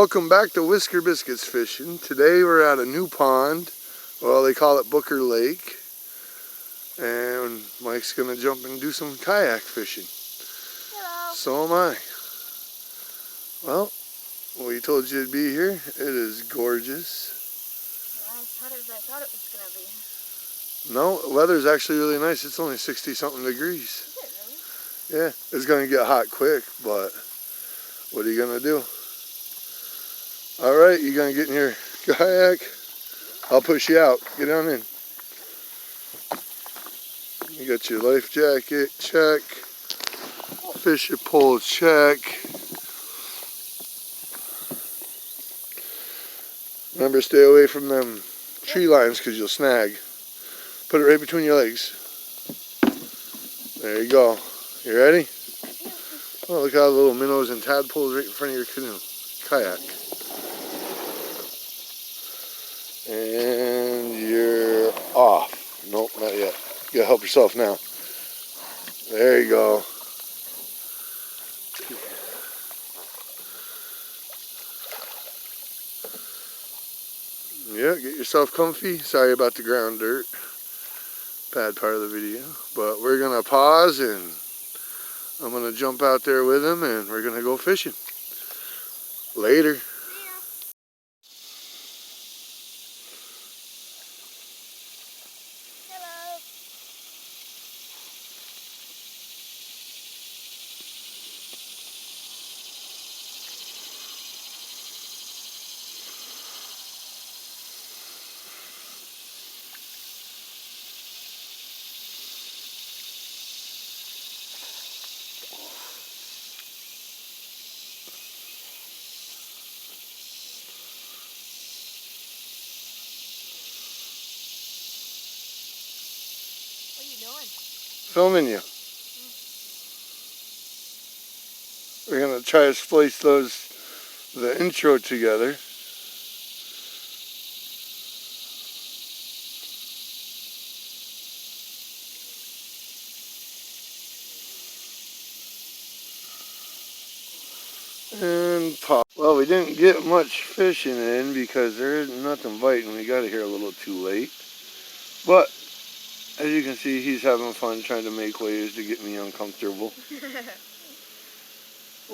Welcome back to Whisker Biscuits Fishing. Today we're at a new pond. Well, they call it Booker Lake. And Mike's going to jump and do some kayak fishing. Hello. So am I. Well, we told you to be here. It is gorgeous. Not as hot as I thought it was going to be. No, the weather's actually really nice. It's only 60-something degrees. Is it really? Yeah, it's going to get hot quick, but what are you going to do? All right, you going to get in your kayak? I'll push you out. Get on in. You got your life jacket, check. Fisher pole, check. Remember, stay away from them tree lines because you'll snag. Put it right between your legs. There you go. You ready? Oh, look at all the little minnows and tadpoles right in front of your canoe, kayak. And you're off. Nope, not yet. You gotta help yourself now. There you go. Yeah, get yourself comfy. Sorry about the ground dirt. Bad part of the video. But we're gonna pause and I'm gonna jump out there with him and we're gonna go fishing. Later. What are you doing? Filming you. We're gonna try to splice the intro together. And pop. Well, we didn't get much fishing in because there isn't nothing biting. We got here a little too late. But as you can see, he's having fun trying to make waves to get me uncomfortable.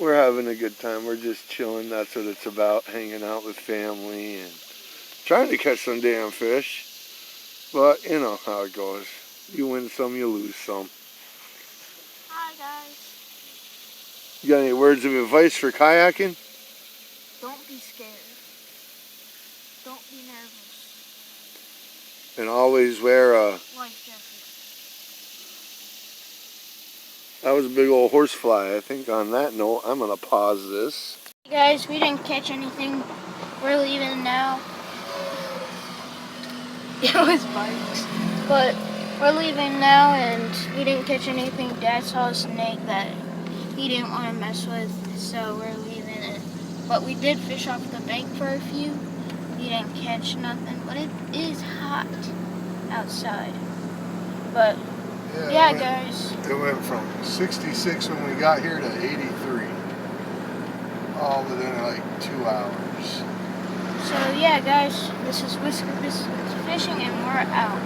We're having a good time. We're just chilling. That's what it's about. Hanging out with family and trying to catch some damn fish. But you know how it goes. You win some, you lose some. Hi, guys. You got any words of advice for kayaking? Don't be scared. Don't be nervous. And always wear a... Life jacket. That was a big old horsefly. I think on that note, I'm going to pause this. Hey guys, we didn't catch anything. We're leaving now. It was bikes. But we're leaving now and we didn't catch anything. Dad saw a snake that he didn't want to mess with, so we're leaving it. But we did fish off the bank for a few. We didn't catch nothing, but it is hot outside. But yeah, guys. It went from 66 when we got here to 83. All within like 2 hours. So yeah, guys, this is Whisker Biscuits Fishing and we're out.